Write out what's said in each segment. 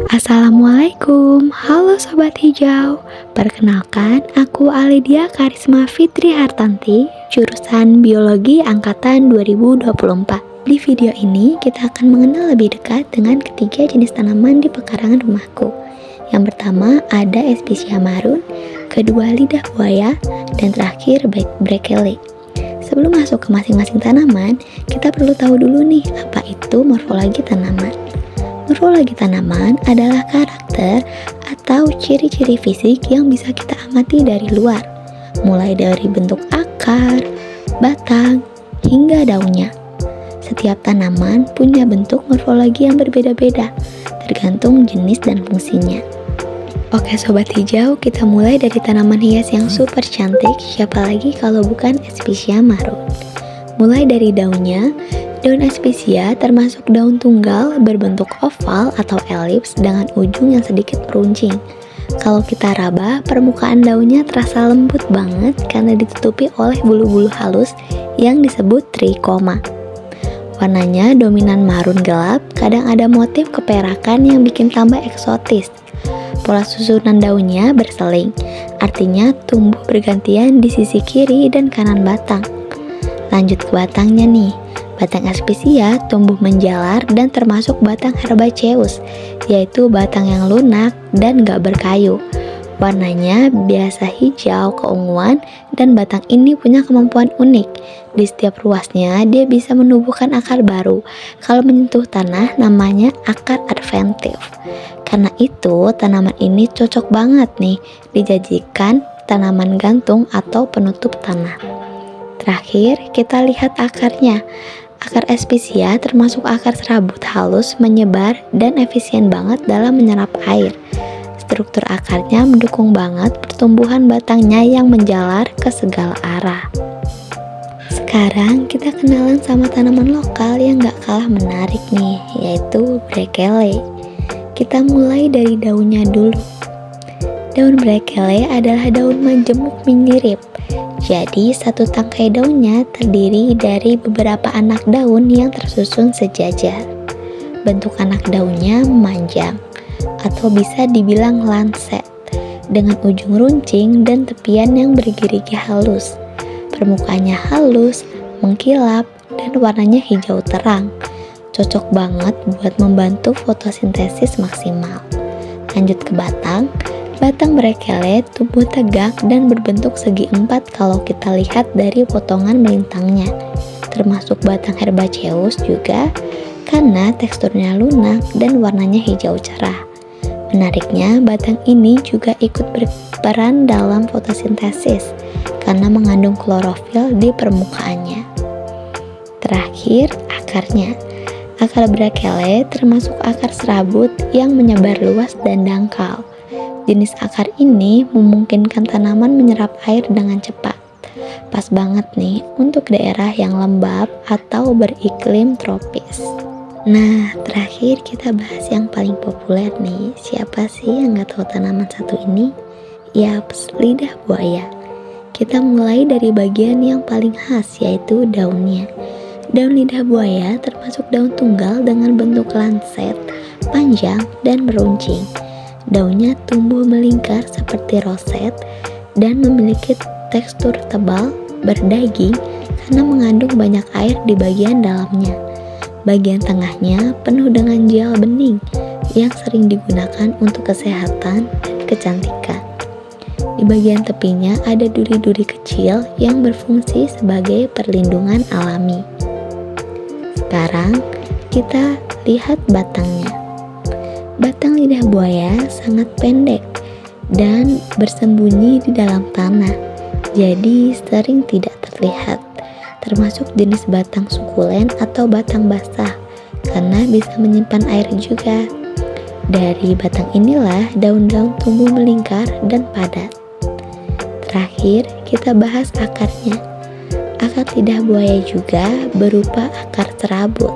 Assalamualaikum, halo Sobat Hijau. Perkenalkan, aku Alidia Karisma Fitri Hartanti, jurusan Biologi Angkatan 2024. Di video ini, kita akan mengenal lebih dekat dengan ketiga jenis tanaman di pekarangan rumahku. Yang pertama ada Especia marun, kedua lidah buaya, dan terakhir Brackele. Sebelum masuk ke masing-masing tanaman, kita perlu tahu dulu nih, apa itu morfologi tanaman. Morfologi tanaman adalah karakter atau ciri-ciri fisik yang bisa kita amati dari luar, mulai dari bentuk akar, batang, hingga daunnya. Setiap tanaman punya bentuk morfologi yang berbeda-beda, tergantung jenis dan fungsinya. Oke Sobat Hijau, kita mulai dari tanaman hias yang super cantik, siapa lagi kalau bukan Especia marun. Mulai dari daunnya. Daun Especia termasuk daun tunggal berbentuk oval atau elips dengan ujung yang sedikit meruncing. Kalau kita raba, permukaan daunnya terasa lembut banget karena ditutupi oleh bulu-bulu halus yang disebut trikoma. Warnanya dominan marun gelap, kadang ada motif keperakan yang bikin tambah eksotis. Pola susunan daunnya berseling, artinya tumbuh bergantian di sisi kiri dan kanan batang. Lanjut ke batangnya nih. Batang Especia tumbuh menjalar dan termasuk batang herbaceus, yaitu batang yang lunak dan gak berkayu. Warnanya biasa hijau keunguan dan batang ini punya kemampuan unik. Di setiap ruasnya dia bisa menumbuhkan akar baru. Kalau menyentuh tanah namanya akar adventif. Karena itu tanaman ini cocok banget nih dijadikan tanaman gantung atau penutup tanah. Terakhir kita lihat akarnya. Akar Especia termasuk akar serabut halus, menyebar, dan efisien banget dalam menyerap air. Struktur akarnya mendukung banget pertumbuhan batangnya yang menjalar ke segala arah. Sekarang kita kenalan sama tanaman lokal yang gak kalah menarik nih, yaitu Brackele. Kita mulai dari daunnya dulu. Daun Brackele adalah daun majemuk mirip. Jadi satu tangkai daunnya terdiri dari beberapa anak daun yang tersusun sejajar. Bentuk anak daunnya memanjang atau bisa dibilang lancet dengan ujung runcing dan tepian yang bergerigi halus. Permukaannya halus, mengkilap, dan warnanya hijau terang. Cocok banget buat membantu fotosintesis maksimal. Lanjut ke batang. Batang Brackele tumbuh tegak dan berbentuk segi empat kalau kita lihat dari potongan melintangnya. Termasuk batang herbaceus juga karena teksturnya lunak dan warnanya hijau cerah. Menariknya, batang ini juga ikut berperan dalam fotosintesis karena mengandung klorofil di permukaannya. Terakhir, akarnya. Akar Brackele termasuk akar serabut yang menyebar luas dan dangkal. Jenis akar ini memungkinkan tanaman menyerap air dengan cepat. Pas banget nih untuk daerah yang lembab atau beriklim tropis. Nah, terakhir kita bahas yang paling populer nih. Siapa sih yang gak tahu tanaman satu ini? Yaps, lidah buaya. Kita mulai dari bagian yang paling khas, yaitu daunnya. Daun lidah buaya termasuk daun tunggal dengan bentuk lancet, panjang, dan meruncing. Daunnya tumbuh melingkar seperti roset dan memiliki tekstur tebal, berdaging karena mengandung banyak air di bagian dalamnya. Bagian tengahnya penuh dengan gel bening yang sering digunakan untuk kesehatan dan kecantikan. Di bagian tepinya ada duri-duri kecil yang berfungsi sebagai perlindungan alami. Sekarang kita lihat batangnya. Batang lidah buaya sangat pendek dan bersembunyi di dalam tanah, jadi sering tidak terlihat. Termasuk jenis batang sukulen atau batang basah, karena bisa menyimpan air juga. Dari batang inilah daun-daun tumbuh melingkar dan padat. Terakhir, kita bahas akarnya. Akar lidah buaya juga berupa akar serabut.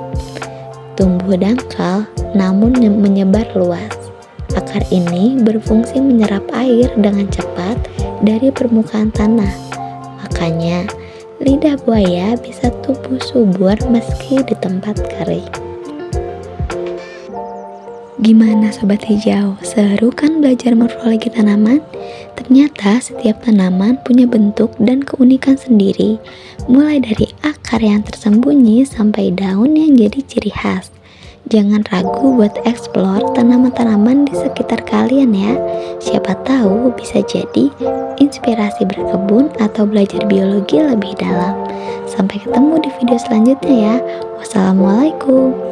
Tumbuh dangkal namun menyebar luas. Akar ini berfungsi menyerap air dengan cepat dari permukaan tanah. Makanya, lidah buaya bisa tumbuh subur meski di tempat kering. Gimana Sobat Hijau? Seru kan belajar morfologi tanaman? Ternyata setiap tanaman punya bentuk dan keunikan sendiri, mulai dari akar yang tersembunyi sampai daun yang jadi ciri khas. Jangan ragu buat eksplor tanaman-tanaman di sekitar kalian ya. Siapa tahu bisa jadi inspirasi berkebun atau belajar biologi lebih dalam. Sampai ketemu di video selanjutnya ya. Wassalamualaikum.